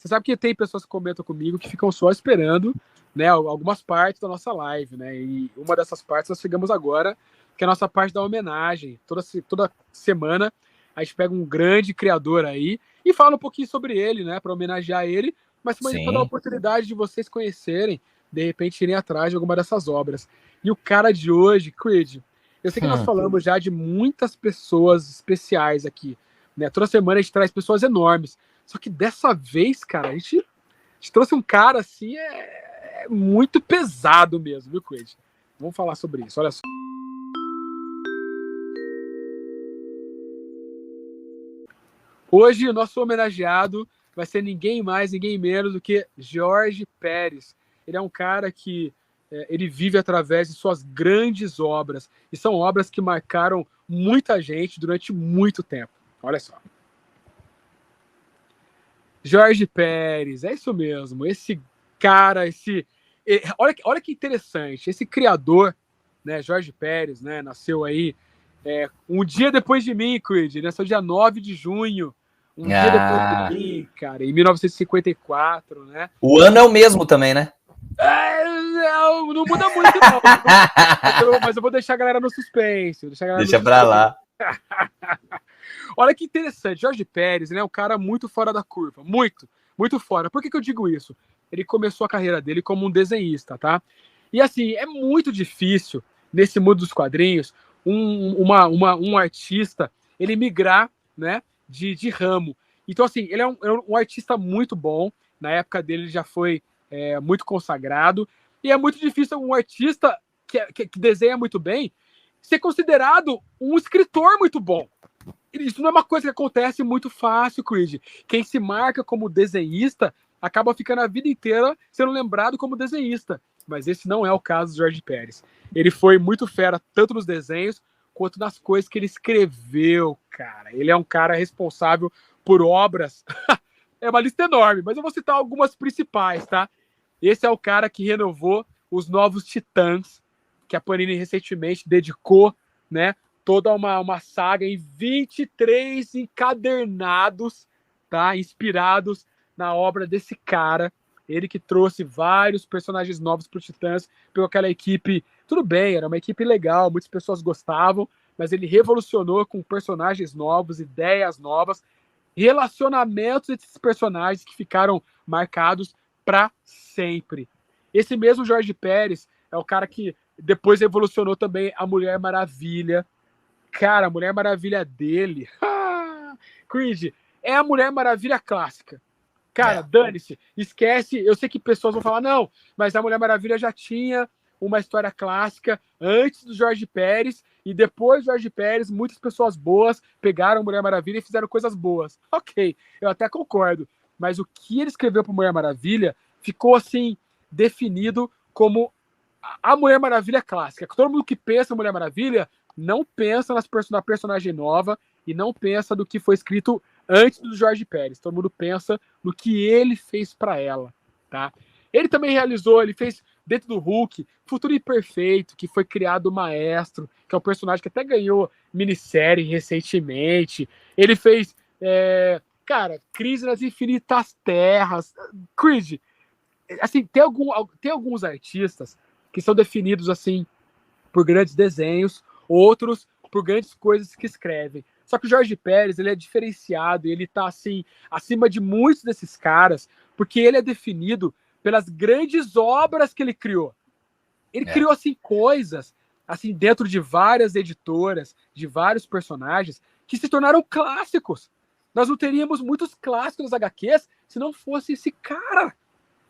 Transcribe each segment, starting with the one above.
Você sabe que tem pessoas que comentam comigo que ficam só esperando, né, algumas partes da nossa live, né? E uma dessas partes nós chegamos agora, que é a nossa parte da homenagem. Toda semana a gente pega um grande criador aí e fala um pouquinho sobre ele, né, para homenagear ele, mas também para dar a oportunidade de vocês conhecerem, de repente irem atrás de alguma dessas obras. E o cara de hoje, Creed, eu sei que nós falamos já de muitas pessoas especiais aqui, né? Toda semana a gente traz pessoas enormes. Só que dessa vez, cara, a gente trouxe um cara assim, muito pesado mesmo, viu, Creed? Vamos falar sobre isso, olha só. Hoje o nosso homenageado vai ser ninguém mais, ninguém menos do que Jorge Pérez. Ele é um cara que ele vive através de suas grandes obras. E são obras que marcaram muita gente durante muito tempo. Olha só. Jorge Pérez, é isso mesmo. Esse cara, olha que interessante. Esse criador, né, Jorge Pérez, né, nasceu aí um dia depois de mim, Creed. Ele nasceu dia 9 de junho. Um dia depois de mim, cara, em 1954, né? O ano é o mesmo também, né? Não muda muito, não. Mas eu vou deixar a galera no suspense. Deixa pra lá. Olha que interessante. Jorge Pérez, ele é um cara muito fora da curva. Muito, muito fora. Por que eu digo isso? Ele começou a carreira dele como um desenhista, tá? E assim, é muito difícil, nesse mundo dos quadrinhos, um artista, ele migrar, né, de ramo. Então, assim, ele é um artista muito bom. Na época dele, ele já foi muito consagrado. E é muito difícil um artista que desenha muito bem ser considerado um escritor muito bom. Isso não é uma coisa que acontece muito fácil, Creed. Quem se marca como desenhista acaba ficando a vida inteira sendo lembrado como desenhista. Mas esse não é o caso do Jorge Pérez. Ele foi muito fera, tanto nos desenhos quanto nas coisas que ele escreveu, cara. Ele é um cara responsável por obras. É uma lista enorme, mas eu vou citar algumas principais, tá? Esse é o cara que renovou os Novos Titãs, que a Panini recentemente dedicou, né, toda uma saga em 23 encadernados, tá? Inspirados na obra desse cara. Ele que trouxe vários personagens novos para os Titãs, pegou aquela equipe, tudo bem, era uma equipe legal, muitas pessoas gostavam, mas ele revolucionou com personagens novos, ideias novas, relacionamentos entre esses personagens que ficaram marcados para sempre. Esse mesmo Jorge Pérez é o cara que depois evolucionou também a Mulher Maravilha. Cara, a Mulher Maravilha dele, Creed, é a Mulher Maravilha clássica. Cara, dane-se, esquece. Eu sei que pessoas vão falar, não, mas a Mulher Maravilha já tinha uma história clássica antes do Jorge Pérez, e depois do Jorge Pérez, muitas pessoas boas pegaram a Mulher Maravilha e fizeram coisas boas. Ok, eu até concordo, mas o que ele escreveu para Mulher Maravilha ficou, assim, definido como a Mulher Maravilha clássica. Todo mundo que pensa em Mulher Maravilha não pensa na personagem nova e não pensa do que foi escrito antes do Jorge Pérez. Todo mundo pensa no que ele fez para ela, tá? Ele também ele fez dentro do Hulk, Futuro Imperfeito, que foi criado o Maestro, que é um personagem que até ganhou minissérie recentemente. Ele fez, cara, Crise nas Infinitas Terras. Creed, assim, tem alguns artistas que são definidos, assim, por grandes desenhos, outros por grandes coisas que escrevem. Só que o Jorge Pérez, ele é diferenciado, ele tá, assim, acima de muitos desses caras, porque ele é definido pelas grandes obras que ele criou. Ele criou, assim, coisas, assim, dentro de várias editoras, de vários personagens, que se tornaram clássicos. Nós não teríamos muitos clássicos das HQs se não fosse esse cara.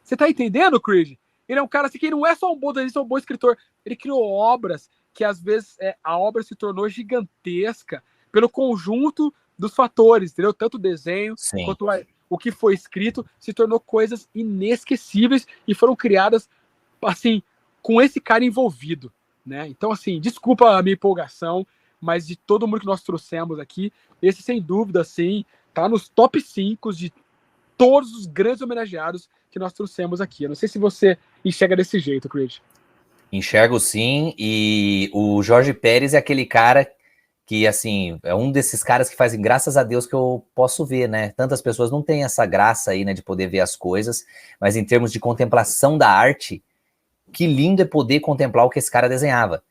Você tá entendendo, Creed? Ele é um cara assim, que não é só um bom desenhista, é um bom escritor. Ele criou obras que, às vezes, a obra se tornou gigantesca pelo conjunto dos fatores, entendeu? Tanto o desenho quanto o que foi escrito se tornou coisas inesquecíveis e foram criadas, assim, com esse cara envolvido, né? Então, assim, desculpa a minha empolgação, mas de todo mundo que nós trouxemos aqui, esse, sem dúvida, assim, tá nos top 5 de todos os grandes homenageados que nós trouxemos aqui. Eu não sei se você enxerga desse jeito, Creed. Enxergo sim, e o Jorge Pérez é aquele cara que, assim, é um desses caras que fazem, graças a Deus, que eu posso ver, né? Tantas pessoas não têm essa graça aí, né, de poder ver as coisas, mas em termos de contemplação da arte, que lindo é poder contemplar o que esse cara desenhava.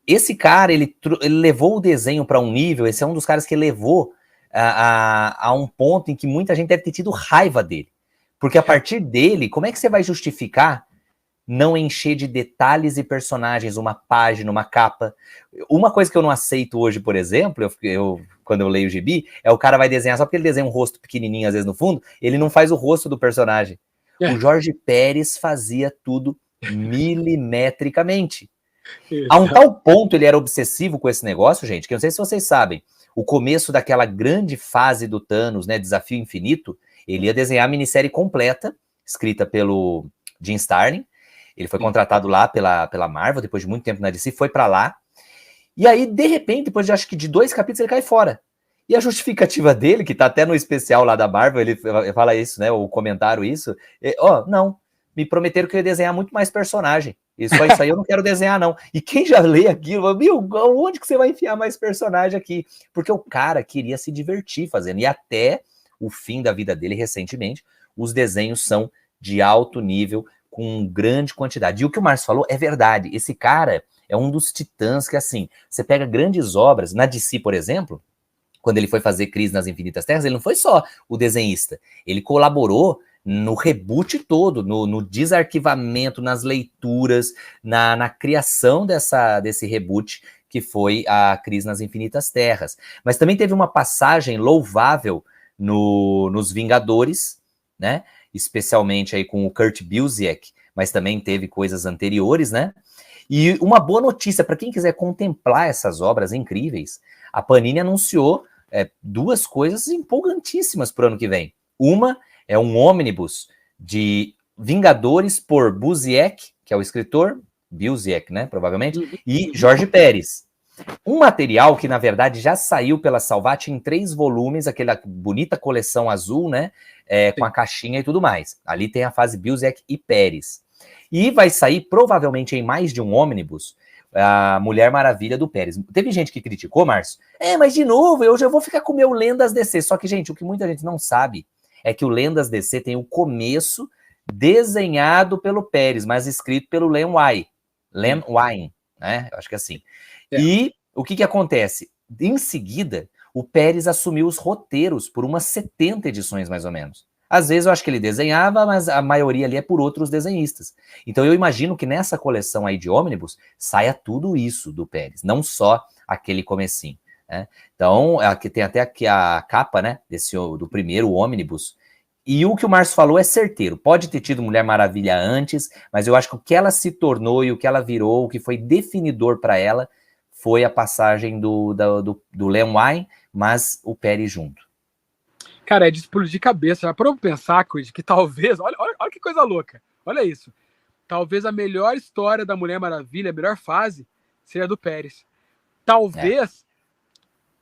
Esse cara, ele levou o desenho para um nível, esse é um dos caras que levou a um ponto em que muita gente deve ter tido raiva dele. Porque a partir dele, como é que você vai justificar não encher de detalhes e personagens uma página, uma capa? Uma coisa que eu não aceito hoje, por exemplo, quando eu leio o gibi, é o cara vai desenhar, só porque ele desenha um rosto pequenininho às vezes no fundo, ele não faz o rosto do personagem. O Jorge Pérez fazia tudo milimetricamente. A um tal ponto ele era obsessivo com esse negócio, gente, que eu não sei se vocês sabem, o começo daquela grande fase do Thanos, né, Desafio Infinito, ele ia desenhar a minissérie completa, escrita pelo Jim Starlin. Ele foi contratado lá pela Marvel, depois de muito tempo na DC, foi pra lá. E aí, de repente, depois de acho que de 2 capítulos, ele cai fora. E a justificativa dele, que tá até no especial lá da Marvel, ele fala isso, né, o comentário isso, não, me prometeram que eu ia desenhar muito mais personagem. Só isso aí eu não quero desenhar, não. E quem já lê aquilo, meu, onde que você vai enfiar mais personagem aqui? Porque o cara queria se divertir fazendo. E até o fim da vida dele, recentemente, os desenhos são de alto nível, com grande quantidade. E o que o Márcio falou é verdade. Esse cara é um dos titãs que, assim, você pega grandes obras, na DC, por exemplo, quando ele foi fazer Crise nas Infinitas Terras, ele não foi só o desenhista, ele colaborou no reboot todo, no desarquivamento, nas leituras, na criação desse reboot, que foi a Crise nas Infinitas Terras. Mas também teve uma passagem louvável nos Vingadores, né? Especialmente aí com o Kurt Busiek, mas também teve coisas anteriores, né? E uma boa notícia para quem quiser contemplar essas obras incríveis, a Panini anunciou 2 coisas empolgantíssimas para o ano que vem. Uma é um ônibus de Vingadores por Busiek, que é o escritor, Busiek, né, provavelmente, e Jorge Pérez. Um material que, na verdade, já saiu pela Salvat em 3 volumes, aquela bonita coleção azul, né, com a caixinha e tudo mais. Ali tem a fase Busiek e Pérez. E vai sair, provavelmente, em mais de um ônibus, a Mulher Maravilha do Pérez. Teve gente que criticou, Márcio, mas de novo, eu já vou ficar com o meu Lendas DC. Só que, gente, o que muita gente não sabe é que o Lendas DC tem o começo desenhado pelo Pérez, mas escrito pelo Len Wein, né? Eu acho que é assim. E o que acontece? Em seguida, o Pérez assumiu os roteiros por umas 70 edições, mais ou menos. Às vezes eu acho que ele desenhava, mas a maioria ali é por outros desenhistas. Então eu imagino que nessa coleção aí de ônibus saia tudo isso do Pérez, não só aquele comecinho, né? Então, aqui tem até aqui a capa, né, do primeiro ônibus. E o que o Márcio falou é certeiro. Pode ter tido Mulher Maravilha antes, mas eu acho que o que ela se tornou e o que ela virou, o que foi definidor para ela, foi a passagem do Len Wein, mas o Pérez junto. Cara, é de explodir cabeça. Já parou pra pensar, Cris, que talvez... Olha que coisa louca. Olha isso. Talvez a melhor história da Mulher Maravilha, a melhor fase, seja a do Pérez. Talvez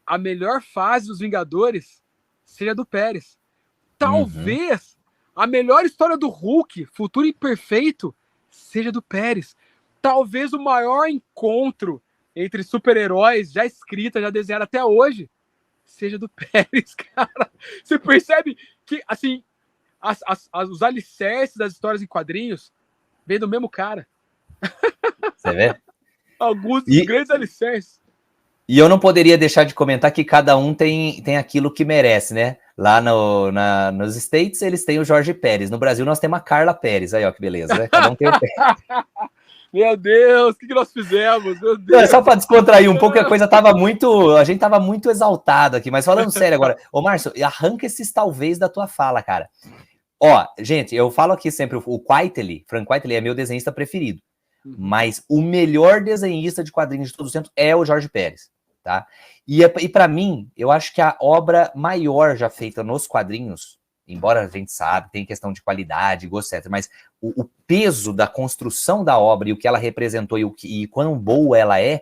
a melhor fase dos Vingadores seja a do Pérez. Talvez a melhor história do Hulk, Futuro Imperfeito, seja do Pérez. Talvez o maior encontro entre super-heróis já escrita, já desenhada até hoje, seja do Pérez, cara. Você percebe que, assim, os alicerces das histórias em quadrinhos vêm do mesmo cara. Você vê? Alguns dos grandes alicerces. E eu não poderia deixar de comentar que cada um tem aquilo que merece, né? Lá nos States, eles têm o Jorge Pérez. No Brasil, nós temos a Carla Pérez. Aí, ó, que beleza, né? Cada um tem o Pérez. Meu Deus, o que nós fizemos? Meu Deus. Não, é só para descontrair um pouco, a coisa tava muito... A gente tava muito exaltado aqui, mas falando sério agora. Ô, Márcio, arranca esses talvez da tua fala, cara. Ó, gente, eu falo aqui sempre, o Quitely, Frank Quitely é meu desenhista preferido. Mas o melhor desenhista de quadrinhos de todo o tempo é o Jorge Pérez, tá? E para mim, eu acho que a obra maior já feita nos quadrinhos, embora a gente sabe, tem questão de qualidade, gosto, etc., mas o peso da construção da obra e o que ela representou e quão boa ela é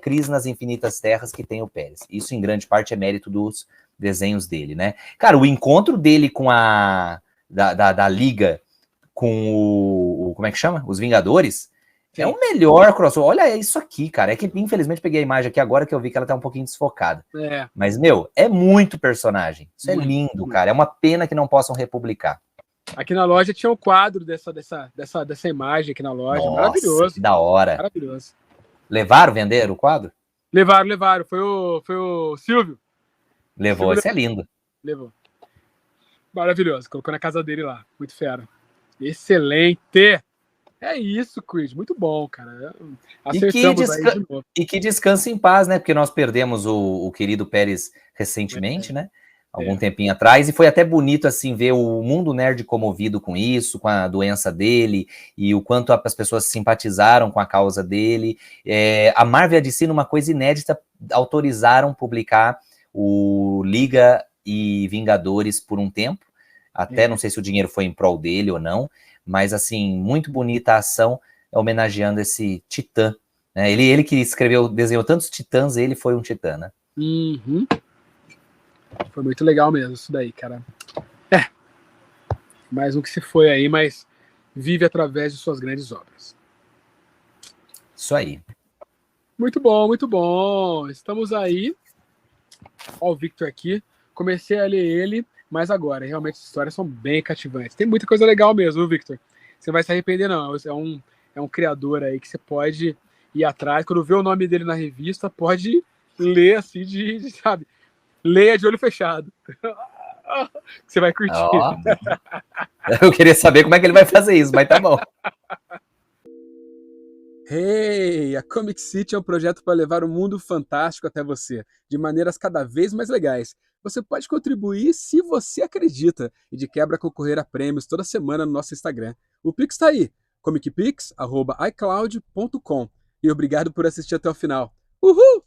Crise nas Infinitas Terras que tem o Pérez. Isso, em grande parte, é mérito dos desenhos dele, né? Cara, o encontro dele com da Liga com como é que chama? Os Vingadores, É o melhor crossover. Olha isso aqui, cara. É que, infelizmente, peguei a imagem aqui agora que eu vi que ela tá um pouquinho desfocada. Mas, meu, é muito personagem. Isso é lindo, cara. É uma pena que não possam republicar. Aqui na loja tinha um quadro dessa imagem aqui na loja. Nossa, maravilhoso. Que da hora. Maravilhoso. Levaram, venderam o quadro? Levaram. Foi o Silvio. Levou, esse é lindo. Levou. Maravilhoso. Colocou na casa dele lá. Muito fera. Excelente. É isso, Creed. Muito bom, cara. Acertamos aí de novo. E que descanse em paz, né? Porque nós perdemos o querido Pérez recentemente, né? Algum tempinho atrás. E foi até bonito, assim, ver o mundo nerd comovido com isso, com a doença dele, e o quanto as pessoas simpatizaram com a causa dele. A Marvel e a DC, numa coisa inédita, autorizaram publicar o Liga e Vingadores por um tempo. Até não sei se o dinheiro foi em prol dele ou não, mas, assim, muito bonita a ação homenageando esse titã. Né? Ele que desenhou tantos titãs, ele foi um titã, né? Uhum. Foi muito legal mesmo isso daí, cara. Mais um que se foi aí, mas vive através de suas grandes obras. Isso aí. Muito bom, muito bom. Estamos aí. Ó o Victor aqui. Comecei a ler ele, mas agora, realmente as histórias são bem cativantes. Tem muita coisa legal mesmo, Victor. Você não vai se arrepender, não. É um criador aí que você pode ir atrás. Quando vê o nome dele na revista, pode ler assim, sabe? Leia de olho fechado. Você vai curtir. Eu queria saber como é que ele vai fazer isso, mas tá bom. Hey, a Comic City é um projeto para levar o mundo fantástico até você, de maneiras cada vez mais legais. Você pode contribuir se você acredita e de quebra concorrer a prêmios toda semana no nosso Instagram. O Pix está aí, comicpix@icloud.com. E obrigado por assistir até o final. Uhul!